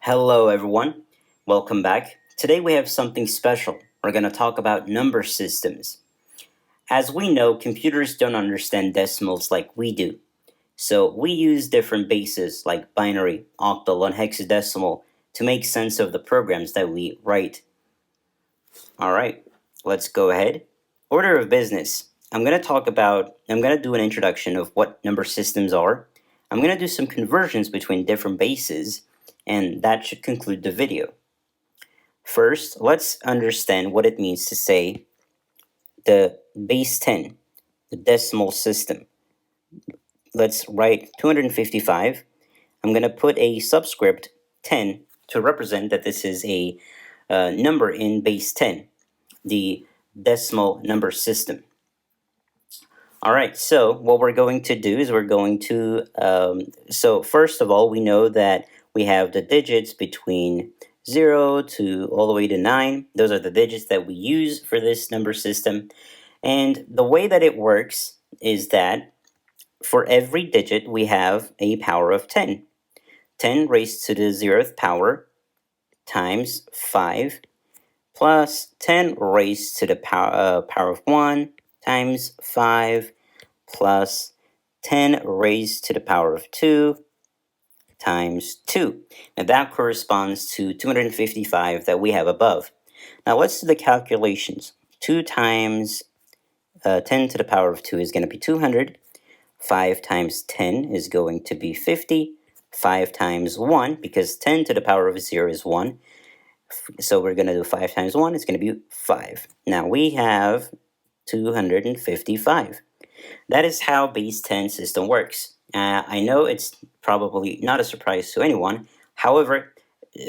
Hello everyone, welcome back. Today we have something special. We're going to talk about number systems. As we know, computers don't understand decimals like we do. So we use different bases like binary, octal, and hexadecimal to make sense of the programs that we write. Alright, let's go ahead. Order of business. I'm going to do an introduction of what number systems are. I'm going to do some conversions between different bases, and that should conclude the video. First, let's understand what it means to say the base 10, the decimal system. Let's write 255. I'm going to put a subscript 10 to represent that this is a number in base 10, the decimal number system. All right, so what we're going to do is so first of all, we know that we have the digits between 0 to all the way to 9. Those are the digits that we use for this number system. And the way that it works is that for every digit, we have a power of 10. 10 raised to the 0th power times 5 plus 10 raised to the power of 1 times 5 plus 10 raised to the power of 2 times 2. Now that corresponds to 255 that we have above. Now let's do the calculations. 2 times 10 to the power of 2 is going to be 200. 5 times 10 is going to be 50. 5 times 1, because 10 to the power of 0 is 1. So we're going to do 5 times 1, it's going to be 5. Now we have 255. That is how base 10 system works. I know it's probably not a surprise to anyone. However,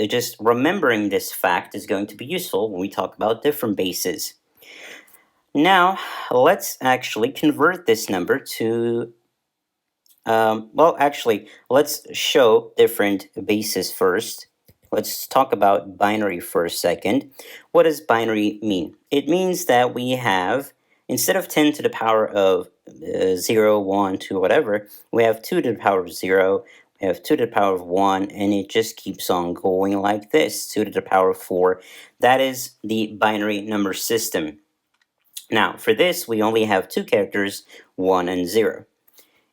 just remembering this fact is going to be useful when we talk about different bases. Now, let's actually convert this number to, let's show different bases first. Let's talk about binary for a second. What does binary mean? It means that we have, instead of 10 to the power of 0, 1, 2, whatever, we have 2 to the power of 0, we have 2 to the power of 1, and it just keeps on going like this, 2 to the power of 4. That is the binary number system. Now, for this, we only have two characters, 1 and 0.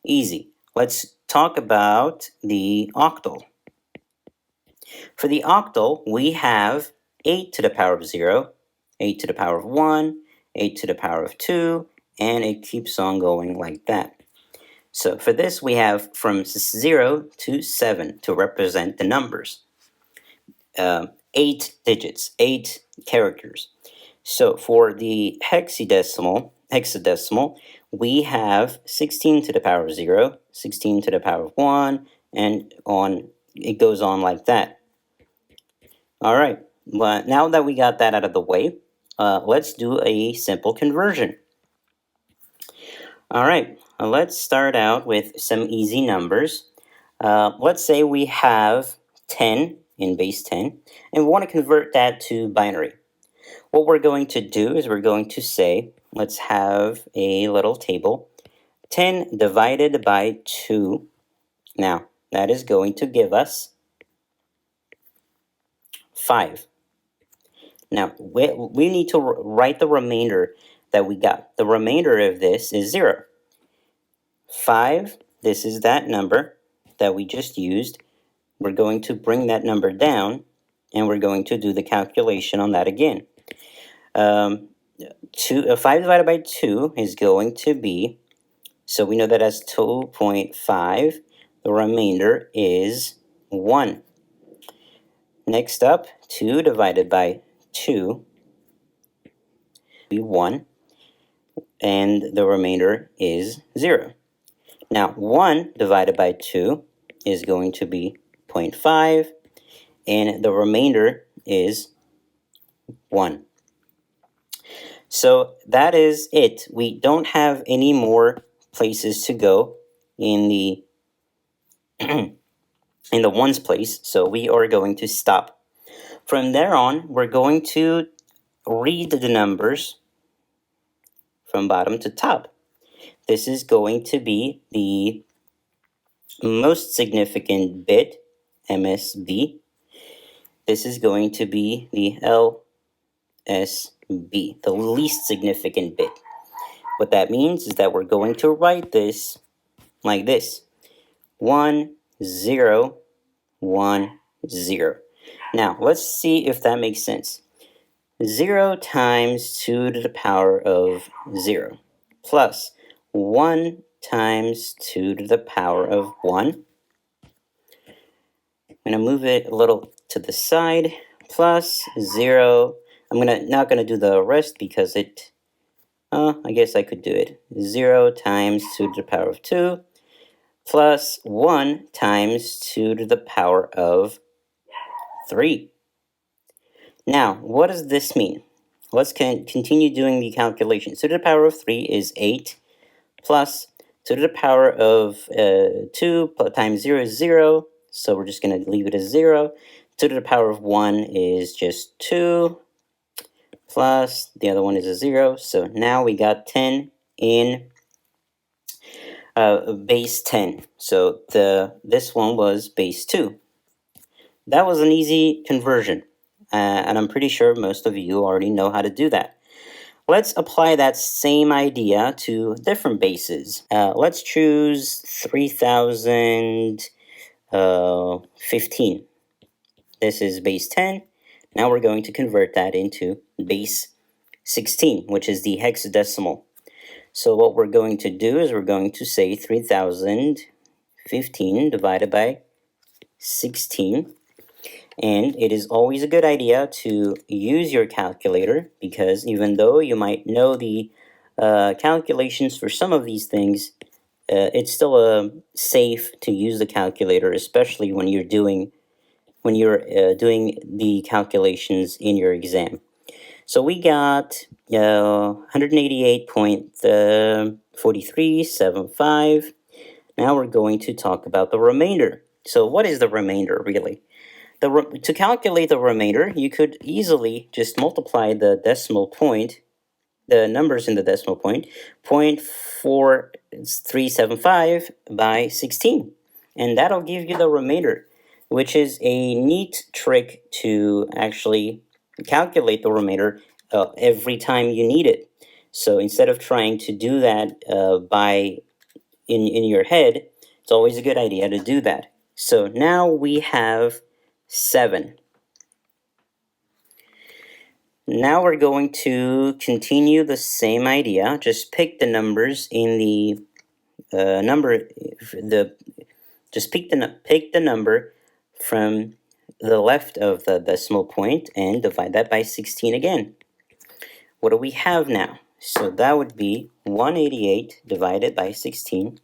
Easy. Let's talk about the octal. For the octal, we have 8 to the power of 0, 8 to the power of 1, 8 to the power of 2, and it keeps on going like that. So for this, we have from 0 to 7 to represent the numbers. 8 digits, 8 characters. So for the hexadecimal, we have 16 to the power of 0, 16 to the power of 1, and on. It goes on like that. All right, well, now that we got that out of the way, let's do a simple conversion. All right, let's start out with some easy numbers. Let's say we have 10 in base 10, and we want to convert that to binary. What we're going to do is we're going to say, let's have a little table. 10 divided by 2. Now, that is going to give us 5. Now, we need to write the remainder that we got. The remainder of this is 0. 5, this is that number that we just used. We're going to bring that number down, and we're going to do the calculation on that again. 5 divided by 2 is going to be, so we know that as 2.5. The remainder is 1. Next up, 2 divided by 2 be 1, and the remainder is 0. Now, 1 divided by 2 is going to be 0.5, and the remainder is 1. So that is it. We don't have any more places to go in the in the ones place, so we are going to stop. From there on, we're going to read the numbers from bottom to top. This is going to be the most significant bit, MSB. this is going to be the LSB, the least significant bit. What that means is that we're going to write this like this: 1, 0, 1, 0. Now, let's see if that makes sense. 0 times 2 to the power of 0 plus 1 times 2 to the power of 1. I'm going to move it a little to the side, plus 0. I'm not going to do the rest because I guess I could do it. 0 times 2 to the power of 2 plus 1 times 2 to the power of 3. Now, what does this mean? Let's continue doing the calculations. 2 to the power of 3 is 8, plus 2 to the power of 2 times 0 is 0, so we're just going to leave it as 0. 2 to the power of 1 is just 2, plus the other one is a 0, so now we got 10 in base 10. So this one was base 2. That was an easy conversion, and I'm pretty sure most of you already know how to do that. Let's apply that same idea to different bases. Let's choose 3015. This is base 10. Now we're going to convert that into base 16, which is the hexadecimal. So what we're going to do is we're going to say 3015 divided by 16. And it is always a good idea to use your calculator, because even though you might know the calculations for some of these things, it's still safe to use the calculator, especially when you're doing the calculations in your exam. So we got 188.4375. Now we're going to talk about the remainder. So what is the remainder really? To calculate the remainder, you could easily just multiply the decimal point, the numbers in the decimal point, 0.4375 by 16. And that'll give you the remainder, which is a neat trick to actually calculate the remainder every time you need it. So instead of trying to do that in your head, it's always a good idea to do that. So now we have 7. Now we're going to continue the same idea. Just pick the numbers in the pick the number from the left of the decimal point and divide that by 16 again. What do we have now? So that would be 188 divided by 16.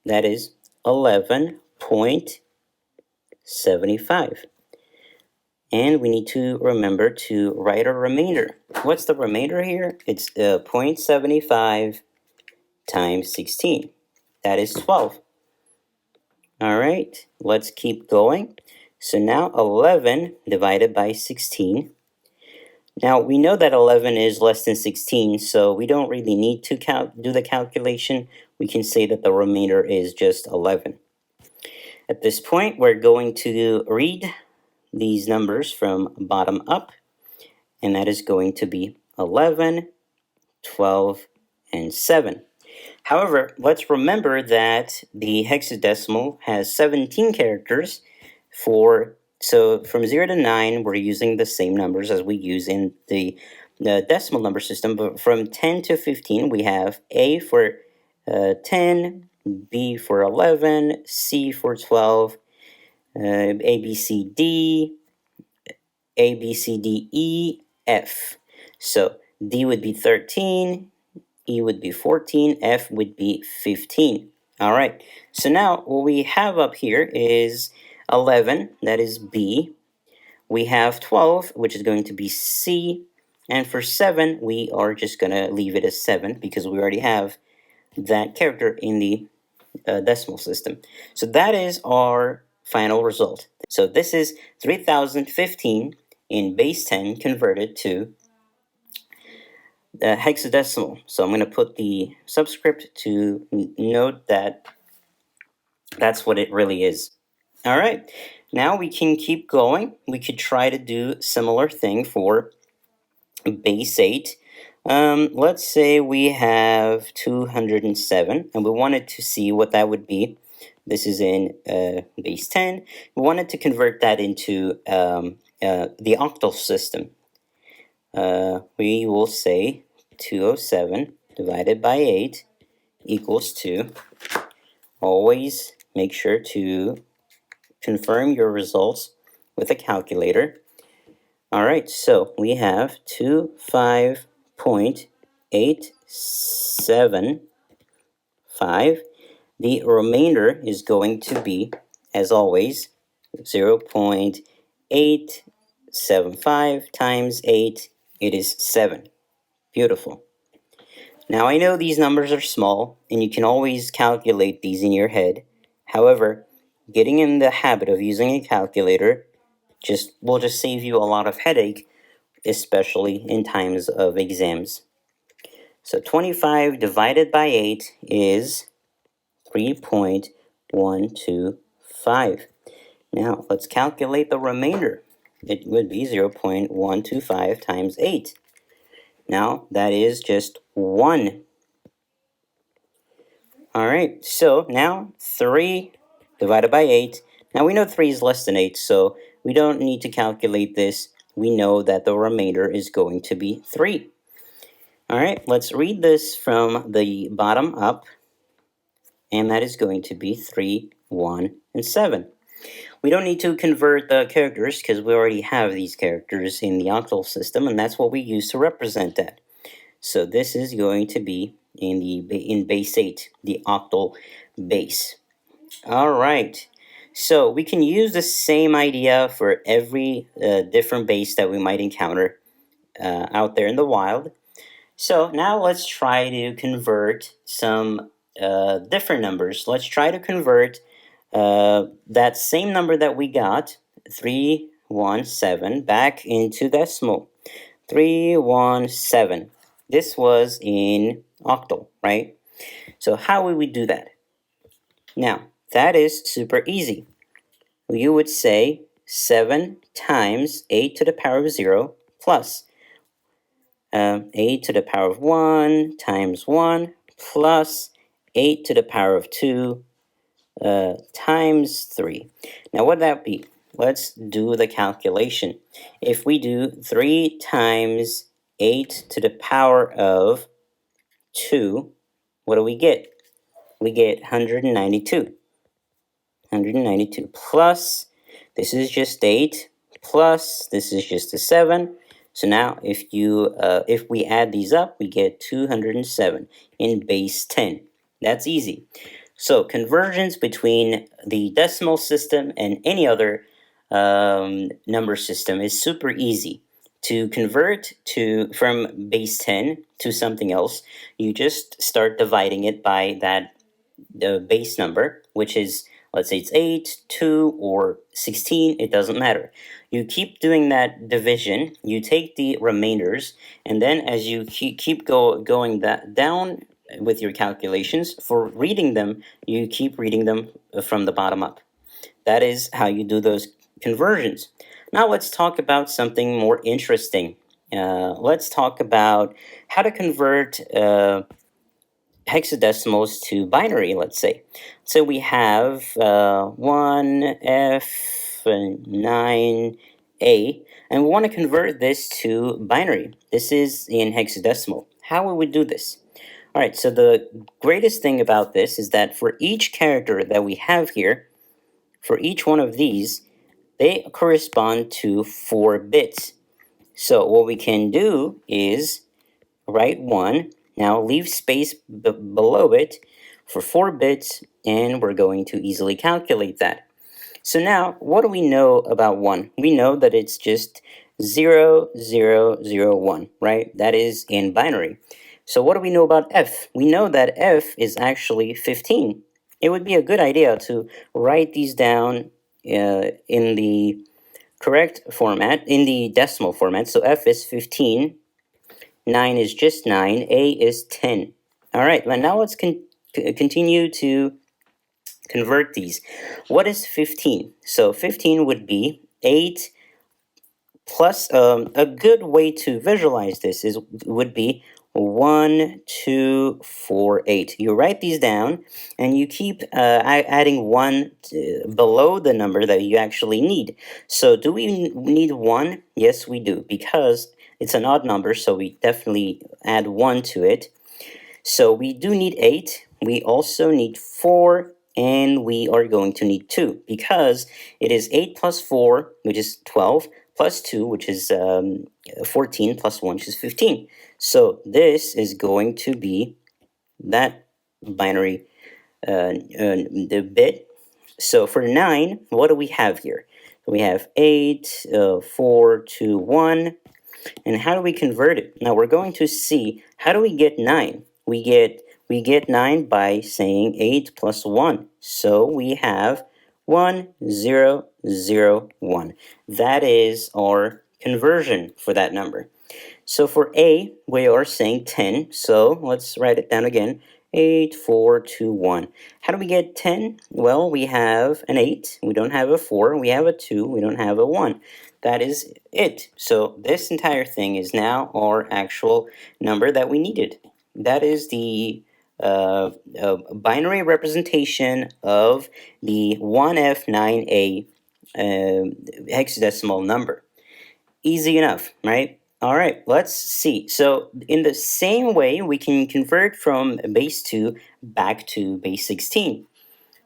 That is 11.75. And we need to remember to write a remainder. What's the remainder here? It's 0.75 times 16. That is 12. All right, let's keep going. So now 11 divided by 16. Now we know that 11 is less than 16, so we don't really need to do the calculation. We can say that the remainder is just 11. At this point, we're going to read these numbers from bottom up, and that is going to be 11, 12, and 7. However, let's remember that the hexadecimal has 17 characters. So from 0 to 9, we're using the same numbers as we use in the decimal number system, but from 10 to 15, we have A for 10, B for 11, C for 12, A, B, C, D, A, B, C, D, E, F. So D would be 13, E would be 14, F would be 15. All right, so now what we have up here is 11, that is B. We have 12, which is going to be C. And for 7, we are just going to leave it as 7 because we already have that character in the decimal system. So that is our final result. So this is 3015 in base 10 converted to hexadecimal. So I'm going to put the subscript to note that that's what it really is. All right, now we can keep going. We could try to do similar thing for base 8. Let's say we have 207, and we wanted to see what that would be. This is in base 10. We wanted to convert that into the octal system. We will say 207 divided by 8 equals 2. Always make sure to confirm your results with a calculator. All right, so we have 25.875. The remainder is going to be, as always, 0.875 times 8. It is 7. Beautiful. Now I know these numbers are small, and you can always calculate these in your head. However, getting in the habit of using a calculator will just save you a lot of headache, especially in times of exams. So 25 divided by 8 is 3.125. Now let's calculate the remainder. It would be 0.125 times 8. Now that is just 1. Alright, so now 3 divided by 8. Now we know 3 is less than 8, so we don't need to calculate this. We know that the remainder is going to be 3. Alright, let's read this from the bottom up, and that is going to be 3, 1, and 7. We don't need to convert the characters because we already have these characters in the octal system, and that's what we use to represent that. So this is going to be in base 8, the octal base. All right. So we can use the same idea for every different base that we might encounter out there in the wild. So now let's try to convert some different numbers. Let's try to convert that same number that we got, 317, back into decimal. 317. This was in octal, right? So how would we do that? Now, that is super easy. You would say 7 times 8 to the power of 0 plus 8 to the power of 1 times 1 plus 8 to the power of 2 times 3. Now, what would that be? Let's do the calculation. If we do 3 times 8 to the power of 2, what do we get? We get 192. 192 plus, this is just 8, plus, this is just a 7. So now if we add these up, we get 207 in base 10. That's easy. So conversions between the decimal system and any other number system is super easy. To convert from base 10 to something else, you just start dividing it by the base number, which is, let's say it's 8, 2, or 16, it doesn't matter. You keep doing that division, you take the remainders, and then as you keep going down with your calculations, for reading them, you keep reading them from the bottom up. That is how you do those conversions. Now let's talk about something more interesting. Let's talk about how to convert hexadecimals to binary, let's say. So we have 1F9A, and we want to convert this to binary. This is in hexadecimal. How will we do this? All right, so the greatest thing about this is that for each character that we have here, for each one of these, they correspond to 4 bits. So what we can do is write 1, now leave space below it for 4 bits, and we're going to easily calculate that. So now, what do we know about 1? We know that it's just 0, 0, 0, 1, right? That is in binary. So what do we know about F? We know that F is actually 15. It would be a good idea to write these down in the correct format, in the decimal format. So F is 15, 9 is just 9, A is 10. All right, now let's continue to convert these. What is 15? So 15 would be 8 plus, a good way to visualize this would be 1, 2, 4, 8. You write these down and you keep adding 1 below the number that you actually need. So do we need 1? Yes, we do, because it's an odd number, so we definitely add 1 to it. So we do need 8. We also need 4, and we are going to need 2, because it is 8 plus 4, which is 12, plus 2, which is 14, plus 1, which is 15. So this is going to be that binary the bit. So for 9, what do we have here? We have 8, 4, 2, 1. And how do we convert it? Now we're going to see, how do we get 9? We get 9 by saying 8 plus 1. So we have 1, 0, 0, 1. That is our conversion for that number. So for A, we are saying 10. So let's write it down again. 8, 4, 2, 1. How do we get 10? Well, we have an 8. We don't have a 4. We have a 2. We don't have a 1. That is it. So this entire thing is now our actual number that we needed. That is the binary representation of the 1F9A hexadecimal number. Easy enough, right? All right, let's see. So in the same way, we can convert from base 2 back to base 16.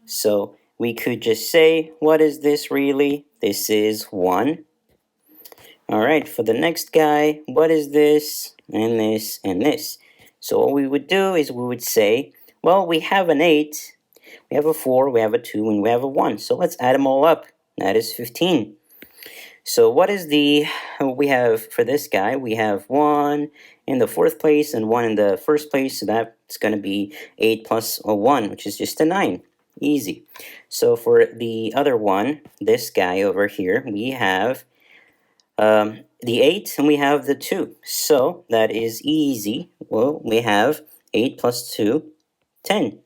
So we could just say, what is this really? This is 1. All right, for the next guy, what is this, and this, and this? So what we would do is we would say, well, we have an 8, we have a 4, we have a 2, and we have a 1. So let's add them all up. That is 15. So what is we have for this guy? We have 1 in the 4th place and 1 in the 1st place. So that's going to be 8 plus a 1, which is just a 9. Easy. So for the other one, this guy over here, we have the 8 and we have the 2. So that is easy. Well, we have 8 plus 2, 10.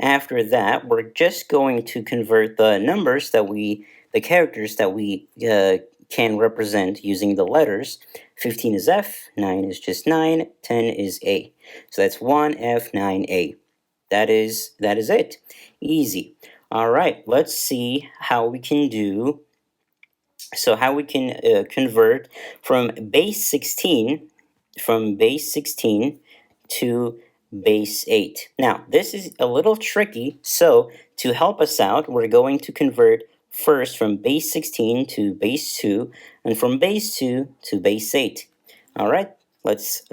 After that, we're just going to convert the the characters that we can represent using the letters. 15 is F, 9 is just 9, 10 is A. So that's 1F9A. That is it. Easy. All right, let's see how we can do. So how we can convert from base 16 to base 8. Now, this is a little tricky, so to help us out, we're going to convert first from base 16 to base 2, and from base 2 to base 8. All right, let's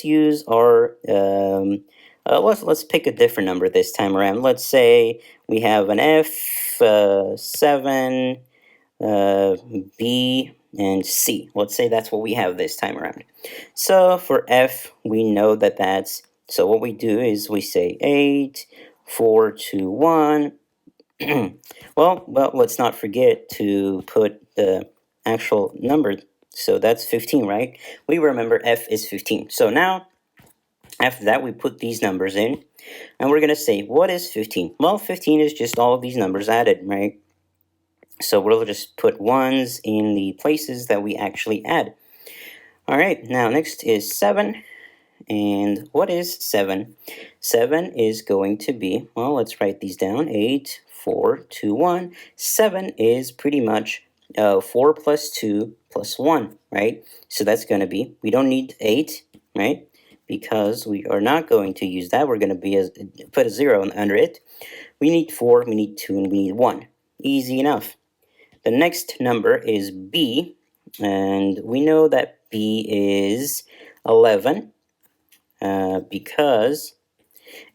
use our let's pick a different number this time around. Let's say we have an F7, B, and C. Let's say that's what we have this time around. So for F, we know so what we do is we say 8, 4, 2, 1. well, let's not forget to put the actual number. So that's 15, right? We remember F is 15. So now, after that, we put these numbers in, and we're going to say, what is 15? Well, 15 is just all of these numbers added, right? So we'll just put 1s in the places that we actually add. All right, now next is 7. And what is 7? 7 is going to be, well, let's write these down. 8, 4, 2, 1. 7 is pretty much 4 plus 2 plus 1, right? So that's going to be, we don't need 8, right? Because we are not going to use that. We're going to put a 0 under it. We need 4, we need 2, and we need 1. Easy enough. The next number is B, and we know that B is 11. Because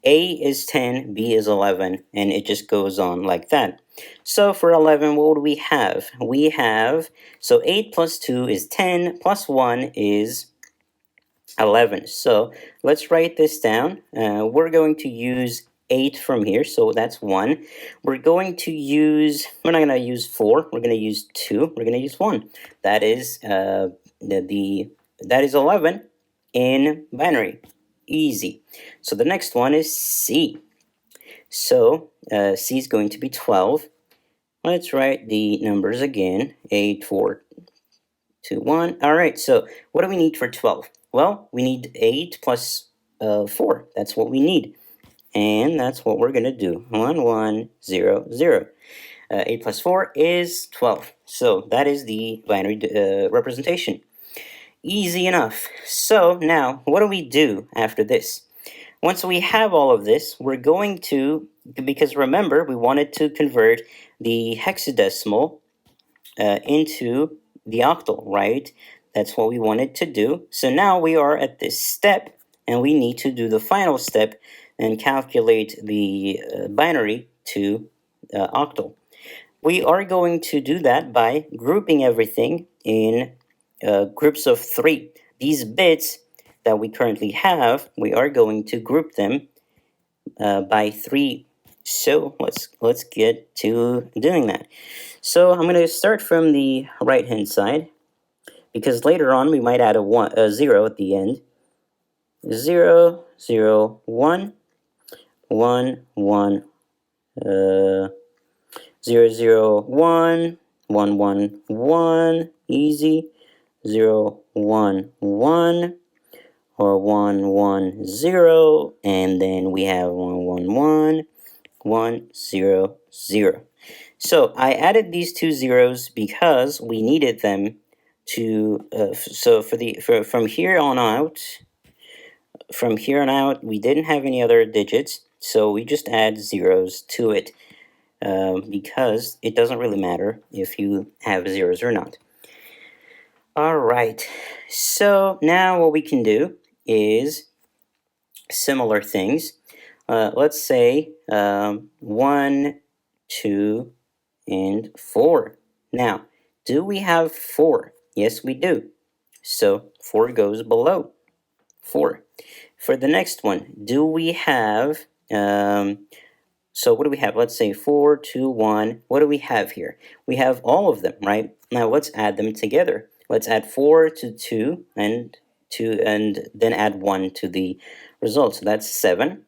A is 10, B is 11, and it just goes on like that. So for 11, what would we have? We have, so 8 plus 2 is 10, plus 1 is 11. So let's write this down. We're going to use 8 from here, so that's 1. We're not going to use 4, we're going to use 2, we're going to use 1. That is, that is 11 in binary. Easy. So the next one is C. So C is going to be 12. Let's write the numbers again. 8, 4, 2, 1. All right, so what do we need for 12? Well, we need 8 plus 4. That's what we need. And that's what we're going to do. 1, 1, 0, 0. 8 plus 4 is 12. So that is the binary representation. Easy enough. So now, what do we do after this? Once we have all of this, we're going to, because remember, we wanted to convert the hexadecimal into the octal, right? That's what we wanted to do. So now we are at this step, and we need to do the final step and calculate the binary to octal. We are going to do that by grouping everything in groups of 3. These bits that we currently have, we are going to group them by 3. So let's get to doing that. So I'm going to start from the right hand side, because later on we might add a 0 at the end. 0, 0, 1, 1, 1, 0, 0, 1, 1, 1, 1, easy. 0, 1, 1, or 1, 1, 0, and then we have 1, 1, 1, 1, 0, 0. So I added these two zeros because we needed them to, so from here on out, we didn't have any other digits, so we just add zeros to it, because it doesn't really matter if you have zeros or not. All right, so now what we can do is similar things. Let's say 1, 2, and 4. Now, do we have 4? Yes, we do. So 4 goes below 4. For the next one, do we have, so what do we have? Let's say 4, 2, 1. What do we have here? We have all of them, right? Now let's add them together. Let's add 4 to 2 and 2, and then add 1 to the result. So that's 7.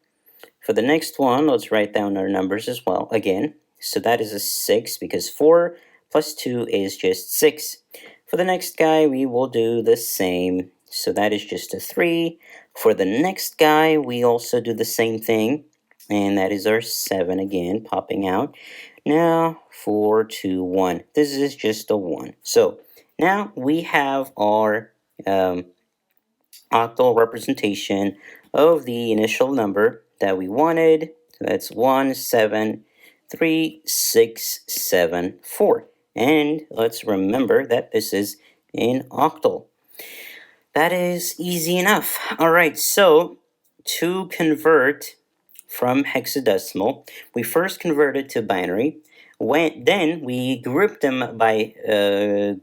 For the next one, let's write down our numbers as well again. So that is a 6, because 4 plus 2 is just 6. For the next guy, we will do the same. So that is just a 3. For the next guy, we also do the same thing. And that is our 7 again, popping out. Now, 4, 2, 1. This is just a 1. So now we have our octal representation of the initial number that we wanted. So that's 1, 7, 3, 6, 7, 4. And let's remember that this is in octal. That is easy enough. All right, so to convert from hexadecimal, we first converted to binary. Then we grouped them by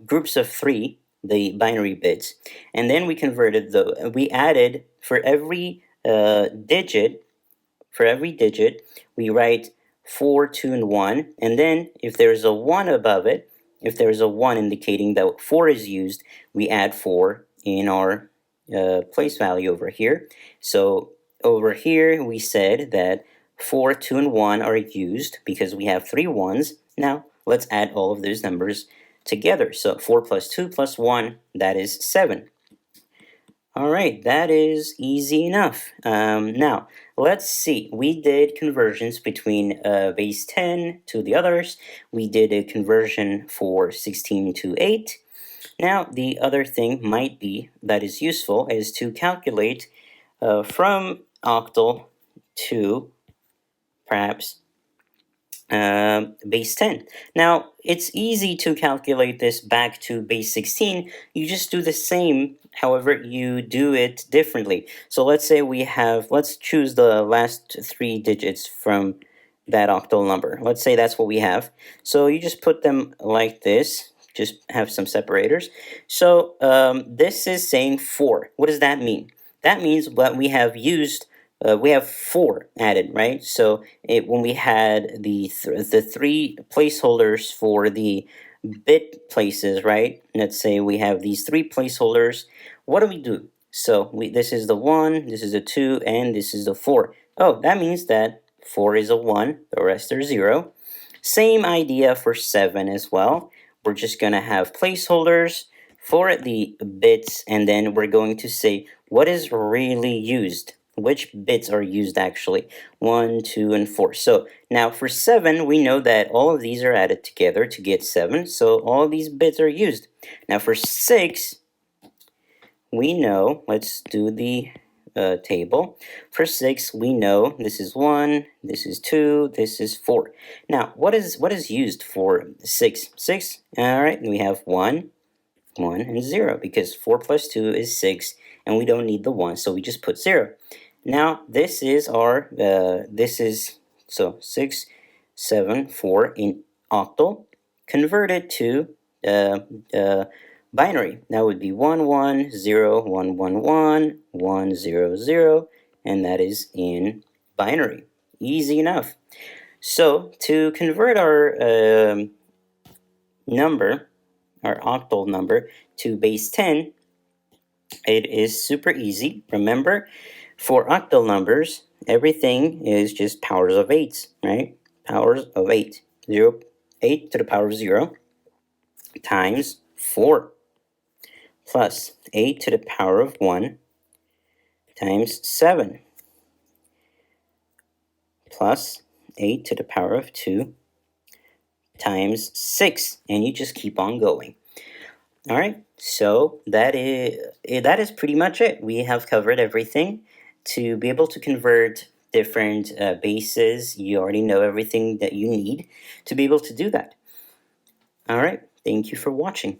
groups of 3, the binary bits, and then we added for every digit. For every digit, we write 4, 2, and 1, and then if there's a 1 above it, if there's a 1 indicating that 4 is used, we add 4 in our place value over here. So over here, we said that 4, 2, and 1 are used because we have 3 ones. Now, let's add all of those numbers together. So 4 plus 2 plus 1, that is 7. All right, that is easy enough. Now, let's see. We did conversions between base 10 to the others. We did a conversion for 16 to 8. Now, the other thing might be that is useful is to calculate from octal to perhaps base 10. Now, it's easy to calculate this back to base 16. You just do the same, however, you do it differently. So let's say let's choose the last 3 digits from that octal number. Let's say that's what we have. So you just put them like this. Just have some separators. So this is saying 4. What does that mean? That means what we have used, we have 4 added, right? So when we had the 3 placeholders for the bit places, right? Let's say we have these 3 placeholders. What do we do? So this is the 1, this is the 2, and this is the 4. Oh, that means that 4 is a 1, the rest are 0. Same idea for 7 as well. We're just going to have placeholders for the bits, and then we're going to say what is really used. Which bits are used actually? 1, 2, and 4. So now for 7, we know that all of these are added together to get 7. So all of these bits are used. Now for 6, we know, let's do the table. For 6, we know this is 1, this is 2, this is 4. Now, what is used for 6? 6, all right, we have 1, 1, and 0, because 4 plus 2 is 6, and we don't need the 1, so we just put 0. Now, this is our, so 6, 7, 4 in octal, converted to binary. That would be 1, 1, 0, 1, 1, 1, 1, 0, 0, and that is in binary. Easy enough. So, to convert our number, our octal number, to base 10, it is super easy. Remember, for octal numbers, everything is just powers of 8, right? Powers of 8. 0, 8 to the power of 0 times 4 plus 8 to the power of 1 times 7 plus 8 to the power of 2 times 6, and you just keep on going. All right, so that is pretty much it. We have covered everything. To be able to convert different bases, you already know everything that you need to be able to do that. All right, thank you for watching.